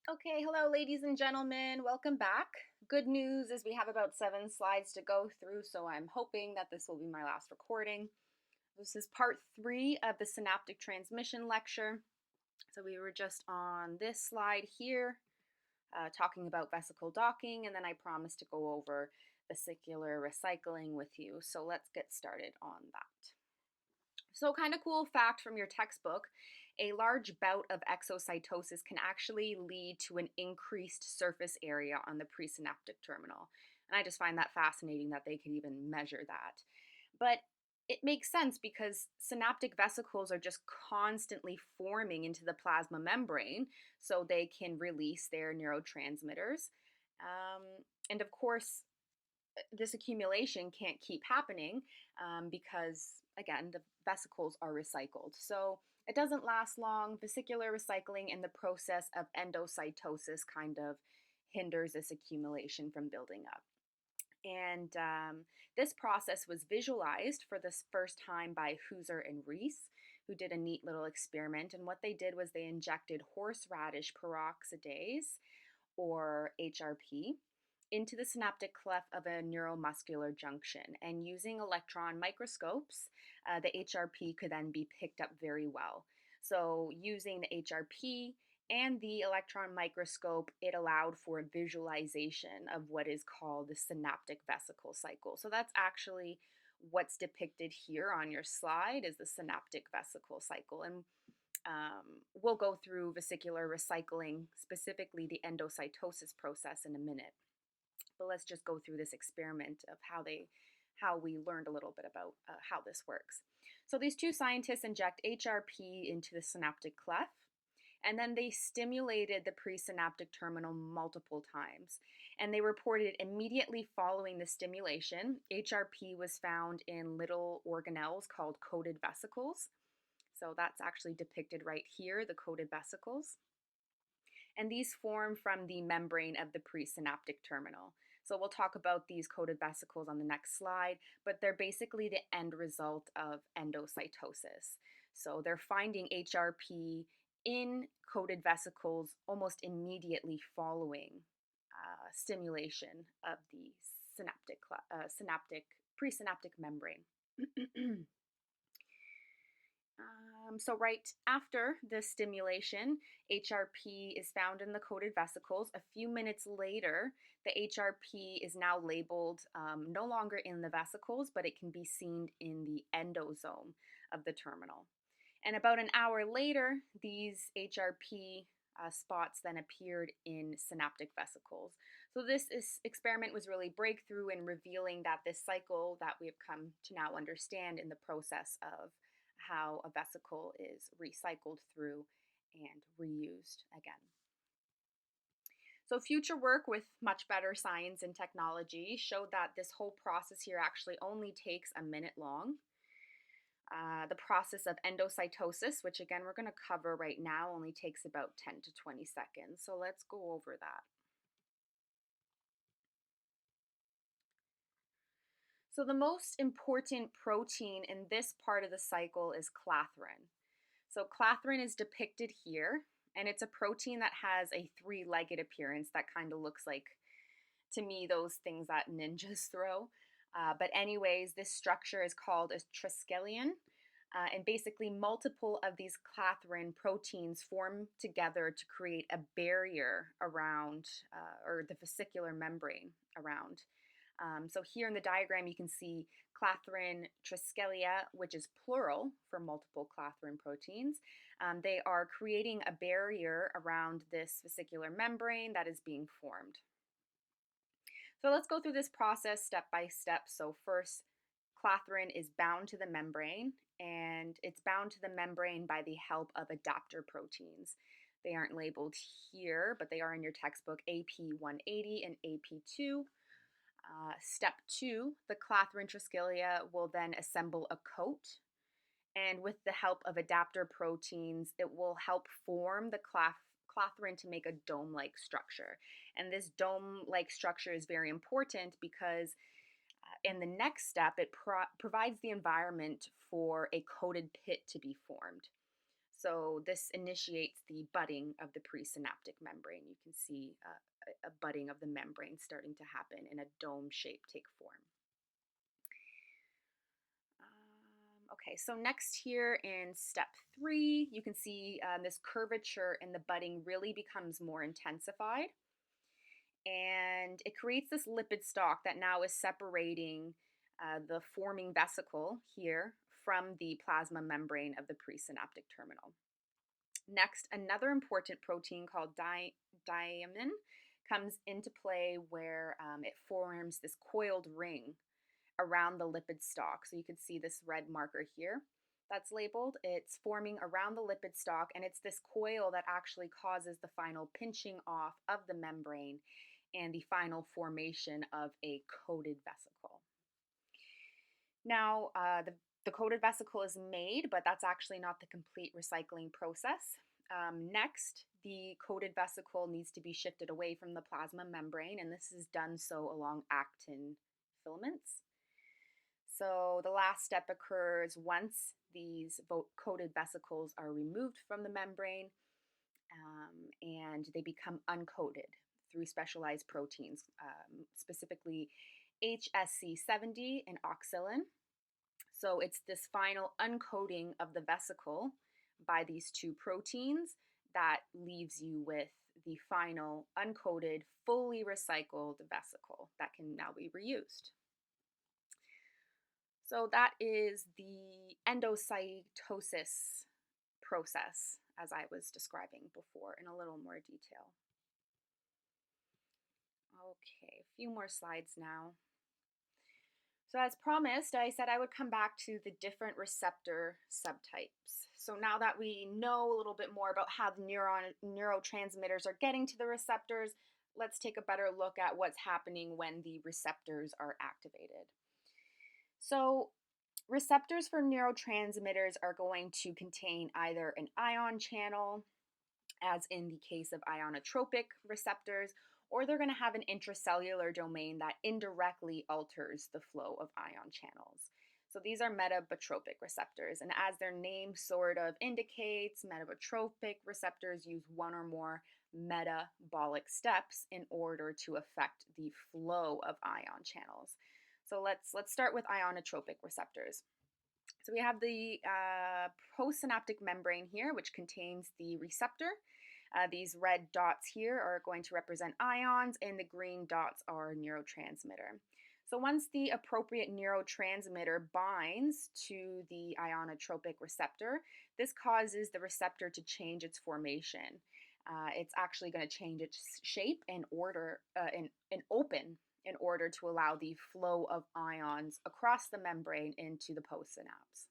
Okay, hello, ladies and gentlemen. Welcome back. Good news is we have about 7 slides to go through, so I'm hoping that this will be my last recording. This is part 3 of the synaptic transmission lecture. So we were just on this slide here, talking about vesicle docking, and then I promised to go over vesicular recycling with you. So let's get started on that. So, kind of cool fact from your textbook, a large bout of exocytosis can actually lead to an increased surface area on the presynaptic terminal. And I just find that fascinating that they could even measure that. But it makes sense because synaptic vesicles are just constantly forming into the plasma membrane so they can release their neurotransmitters. Um, and of course, this accumulation can't keep happening because, again, the vesicles are recycled. So it doesn't last long. Vesicular recycling and the process of endocytosis kind of hinders this accumulation from building up. And this process was visualized for the first time by Hooser and Rees, who did a neat little experiment. And what they did was they injected horseradish peroxidase, or HRP, into the synaptic cleft of a neuromuscular junction. And using electron microscopes, the HRP could then be picked up very well. So, using the HRP and the electron microscope, it allowed for visualization of what is called the synaptic vesicle cycle. So, that's actually what's depicted here on your slide is the synaptic vesicle cycle. And we'll go through vesicular recycling, specifically the endocytosis process, in a minute. But let's just go through this experiment of how we learned a little bit about how this works. So these two scientists inject HRP into the synaptic cleft, and then they stimulated the presynaptic terminal multiple times. And they reported immediately following the stimulation, HRP was found in little organelles called coated vesicles. So that's actually depicted right here, the coated vesicles. And these form from the membrane of the presynaptic terminal. So we'll talk about these coated vesicles on the next slide, but they're basically the end result of endocytosis. So they're finding HRP in coated vesicles almost immediately following stimulation of the presynaptic membrane. So right after the stimulation, HRP is found in the coated vesicles. A few minutes later, the HRP is now labeled no longer in the vesicles, but it can be seen in the endosome of the terminal. And about an hour later, these HRP spots then appeared in synaptic vesicles. So experiment was really breakthrough in revealing that this cycle that we have come to now understand in the process of how a vesicle is recycled through and reused again. So future work with much better science and technology showed that this whole process here actually only takes a minute long. The process of endocytosis, which again we're going to cover right now, only takes about 10 to 20 seconds. So let's go over that. So the most important protein in this part of the cycle is clathrin. So clathrin is depicted here, and it's a protein that has a three-legged appearance that kind of looks like, to me, those things that ninjas throw. But anyways, this structure is called a triskelion, and basically multiple of these clathrin proteins form together to create a barrier around, or the vesicular membrane around. So here in the diagram, you can see clathrin triskelia, which is plural for multiple clathrin proteins. They are creating a barrier around this vesicular membrane that is being formed. So let's go through this process step by step. So first, clathrin is bound to the membrane, and it's bound to the membrane by the help of adapter proteins. They aren't labeled here, but they are in your textbook, AP180 and AP2. Step 2, the clathrin triskelia will then assemble a coat, and with the help of adapter proteins, it will help form the clathrin to make a dome-like structure. And this dome-like structure is very important because in the next step, it provides the environment for a coated pit to be formed. So this initiates the budding of the presynaptic membrane. You can see a budding of the membrane starting to happen in a dome shape take form. Okay, so next here in step 3, you can see this curvature in the budding really becomes more intensified. And it creates this lipid stalk that now is separating the forming vesicle here from the plasma membrane of the presynaptic terminal. Next, another important protein called diamine comes into play where it forms this coiled ring around the lipid stalk. So you can see this red marker here that's labeled. It's forming around the lipid stalk, and it's this coil that actually causes the final pinching off of the membrane and the final formation of a coated vesicle. Now, the coated vesicle is made, but that's actually not the complete recycling process. Next, the coated vesicle needs to be shifted away from the plasma membrane, and this is done so along actin filaments. So the last step occurs once these coated vesicles are removed from the membrane, and they become uncoated through specialized proteins, specifically HSC70 and oxalin. So it's this final uncoating of the vesicle by these two proteins that leaves you with the final uncoated, fully recycled vesicle that can now be reused. So that is the endocytosis process as I was describing before in a little more detail. Okay, a few more slides now. So as promised, I said I would come back to the different receptor subtypes. So now that we know a little bit more about how the neurotransmitters are getting to the receptors, let's take a better look at what's happening when the receptors are activated. So receptors for neurotransmitters are going to contain either an ion channel, as in the case of ionotropic receptors, or they're going to have an intracellular domain that indirectly alters the flow of ion channels. So these are metabotropic receptors, and as their name sort of indicates, metabotropic receptors use one or more metabolic steps in order to affect the flow of ion channels. So let's start with ionotropic receptors. So we have the postsynaptic membrane here, which contains the receptor. These red dots here are going to represent ions, and the green dots are neurotransmitter. So once the appropriate neurotransmitter binds to the ionotropic receptor, this causes the receptor to change its formation. It's actually going to change its shape and order and open in order to allow the flow of ions across the membrane into the postsynapse.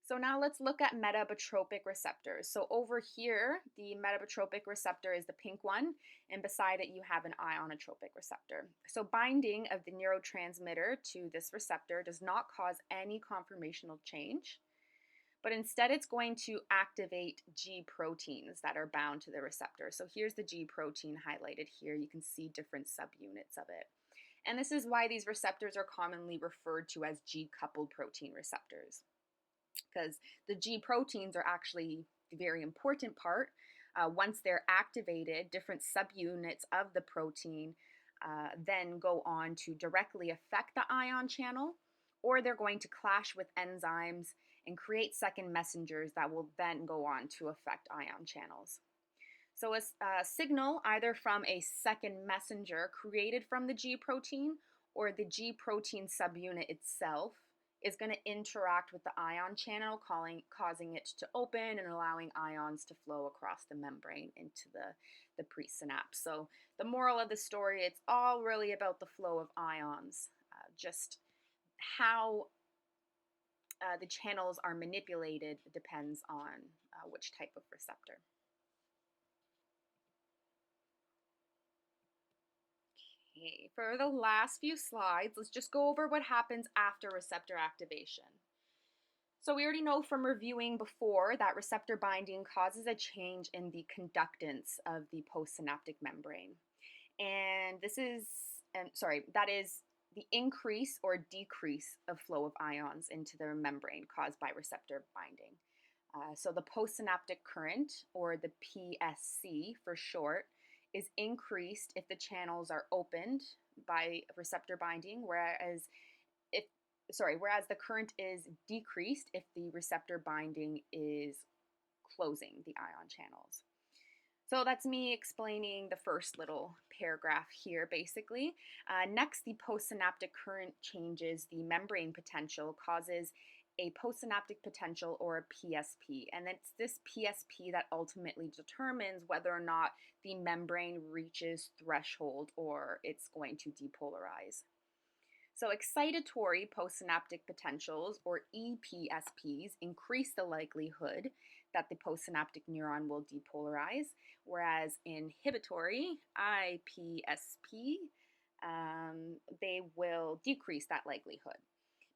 So now let's look at metabotropic receptors. So over here, the metabotropic receptor is the pink one, and beside it you have an ionotropic receptor. So binding of the neurotransmitter to this receptor does not cause any conformational change, but instead it's going to activate G proteins that are bound to the receptor. So here's the G protein highlighted here. You can see different subunits of it. And this is why these receptors are commonly referred to as G-coupled protein receptors, because the G proteins are actually a very important part. Once they're activated, different subunits of the protein then go on to directly affect the ion channel, or they're going to clash with enzymes and create second messengers that will then go on to affect ion channels. So a signal either from a second messenger created from the G protein or the G protein subunit itself is going to interact with the ion channel, causing it to open and allowing ions to flow across the membrane into the presynapse. So the moral of the story, it's all really about the flow of ions, just how the channels are manipulated depends on which type of receptor. Okay, for the last few slides, let's just go over what happens after receptor activation. So we already know from reviewing before that receptor binding causes a change in the conductance of the postsynaptic membrane. And that is the increase or decrease of flow of ions into the membrane caused by receptor binding. So the postsynaptic current, or the PSC for short, is increased if the channels are opened by receptor binding, whereas the current is decreased if the receptor binding is closing the ion channels. So that's me explaining the first little paragraph here, basically. Next, the postsynaptic current changes the membrane potential, causes a postsynaptic potential, or a PSP. And it's this PSP that ultimately determines whether or not the membrane reaches threshold or it's going to depolarize. So excitatory postsynaptic potentials, or EPSPs, increase the likelihood that the postsynaptic neuron will depolarize, whereas inhibitory, IPSP, they will decrease that likelihood.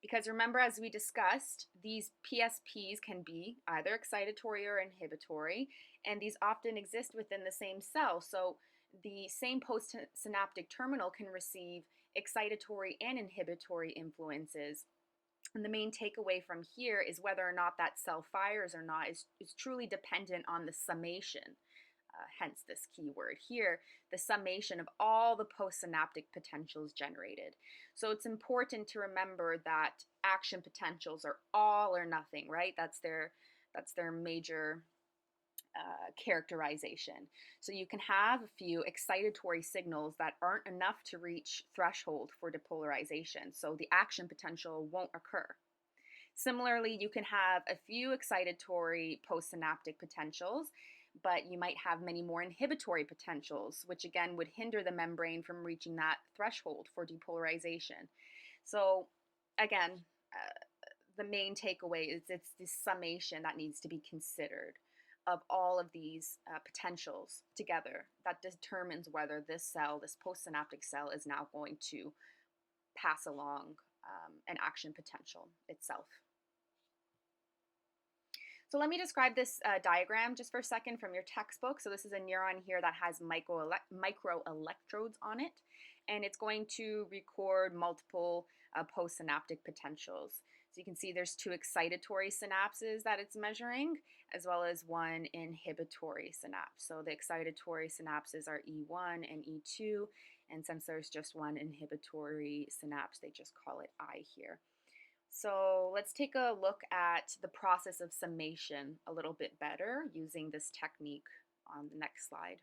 Because remember, as we discussed, these PSPs can be either excitatory or inhibitory, and these often exist within the same cell. So the same postsynaptic terminal can receive excitatory and inhibitory influences. And the main takeaway from here is whether or not that cell fires or not is truly dependent on the summation, hence this key word here, the summation of all the postsynaptic potentials generated. So it's important to remember that action potentials are all or nothing, right? That's their major characterization. So you can have a few excitatory signals that aren't enough to reach threshold for depolarization, so the action potential won't occur. Similarly, you can have a few excitatory postsynaptic potentials, but you might have many more inhibitory potentials, which again would hinder the membrane from reaching that threshold for depolarization. So again, the main takeaway is it's the summation that needs to be considered of all of these potentials together that determines whether this cell, this postsynaptic cell, is now going to pass along an action potential itself. So let me describe this diagram just for a second from your textbook. So this is a neuron here that has microelectrodes on it, and it's going to record multiple postsynaptic potentials. So you can see there's two excitatory synapses that it's measuring, as well as one inhibitory synapse. So the excitatory synapses are E1 and E2, and since there's just one inhibitory synapse, they just call it I here. So let's take a look at the process of summation a little bit better using this technique on the next slide.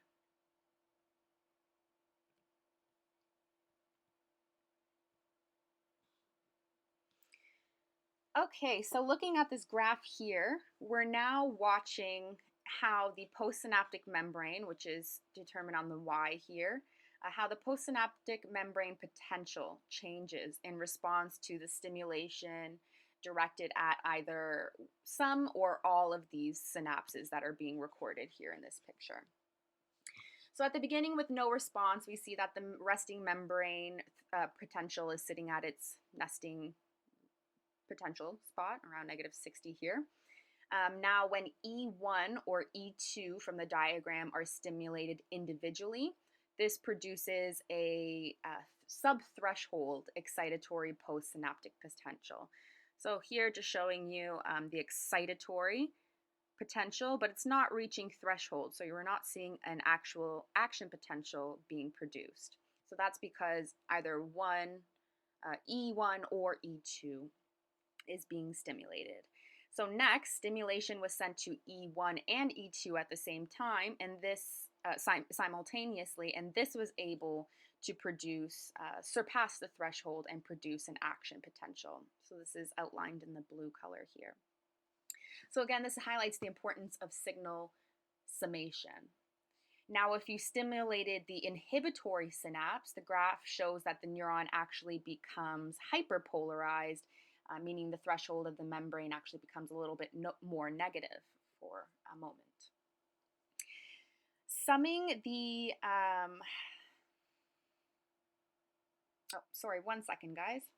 Okay, so looking at this graph here, we're now watching how the postsynaptic membrane, which is determined on the Y here, how the postsynaptic membrane potential changes in response to the stimulation directed at either some or all of these synapses that are being recorded here in this picture. So at the beginning, with no response, we see that the resting membrane potential is sitting at its nesting potential spot around -60 here. Now when E1 or E2 from the diagram are stimulated individually, this produces a subthreshold excitatory postsynaptic potential. So here just showing you the excitatory potential, but it's not reaching threshold, so you're not seeing an actual action potential being produced. So that's because either E1 or E2 is being stimulated. So next, stimulation was sent to E1 and E2 at the same time, and this simultaneously, and this was able to surpass the threshold and produce an action potential. So this is outlined in the blue color here. So again, this highlights the importance of signal summation. Now, if you stimulated the inhibitory synapse, the graph shows that the neuron actually becomes hyperpolarized, meaning the threshold of the membrane actually becomes a little bit more negative for a moment. Summing the, oh, sorry, 1 second, guys.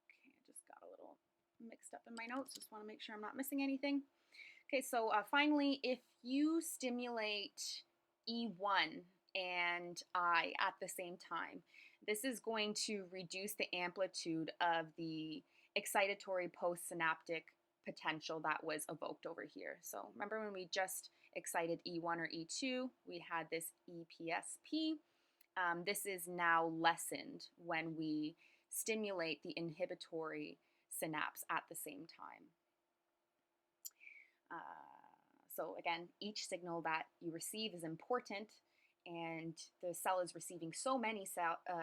Okay, I just got a little mixed up in my notes. Just want to make sure I'm not missing anything. Okay, so finally, if you stimulate E1 and I at the same time, This is going to reduce the amplitude of the excitatory postsynaptic potential that was evoked over here. So remember when we just excited E1 or E2, we had this EPSP. This is now lessened when we stimulate the inhibitory synapse at the same time. So again, each signal that you receive is important, and the cell is receiving so many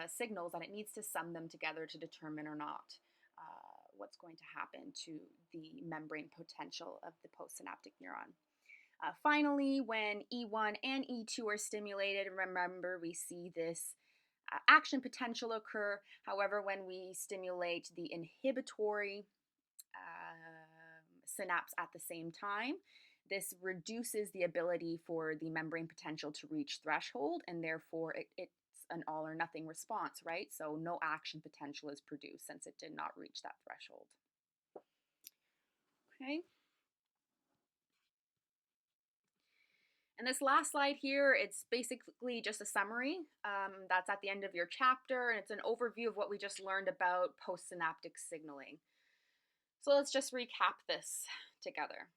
signals that it needs to sum them together to determine or not what's going to happen to the membrane potential of the postsynaptic neuron. Finally, when E1 and E2 are stimulated, remember we see this action potential occur. However, when we stimulate the inhibitory synapse at the same time, this reduces the ability for the membrane potential to reach threshold, and therefore it's an all or nothing response, right? So no action potential is produced since it did not reach that threshold. Okay. And this last slide here, it's basically just a summary. That's at the end of your chapter, and it's an overview of what we just learned about postsynaptic signaling. So let's just recap this together.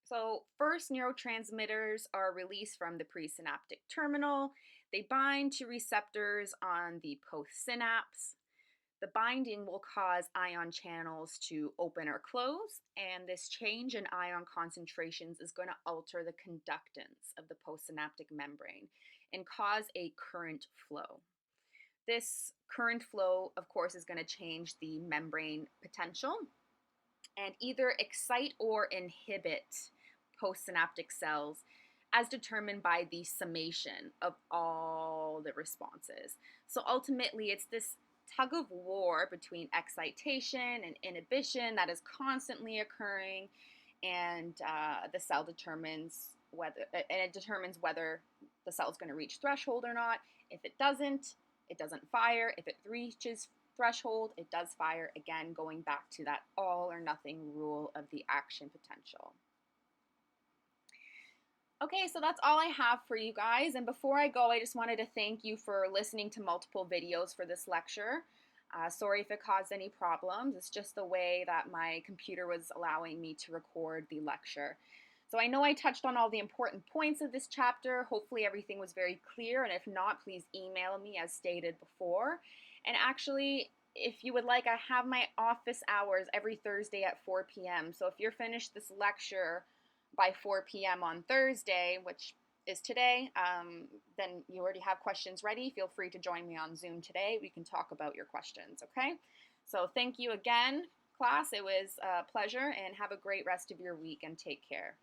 So first, neurotransmitters are released from the presynaptic terminal. They bind to receptors on the postsynapse. The binding will cause ion channels to open or close, and this change in ion concentrations is going to alter the conductance of the postsynaptic membrane and cause a current flow. This current flow, of course, is going to change the membrane potential and either excite or inhibit postsynaptic cells as determined by the summation of all the responses. So ultimately, it's this tug of war between excitation and inhibition that is constantly occurring, and the cell determines whether the cell is going to reach threshold or not. If it doesn't fire. If it reaches threshold, it does fire, again going back to that all or nothing rule of the action potential. Okay, so that's all I have for you guys, and before I go, I just wanted to thank you for listening to multiple videos for this lecture. Sorry if it caused any problems. It's just the way that my computer was allowing me to record the lecture. So I know I touched on all the important points of this chapter. Hopefully everything was very clear, and if not, please email me as stated before. And actually, if you would like, I have my office hours every Thursday at 4 p.m. So if you're finished this lecture by 4 p.m. on Thursday, which is today, then you already have questions ready. Feel free to join me on Zoom today. We can talk about your questions, okay? So thank you again, class. It was a pleasure, and have a great rest of your week, and take care.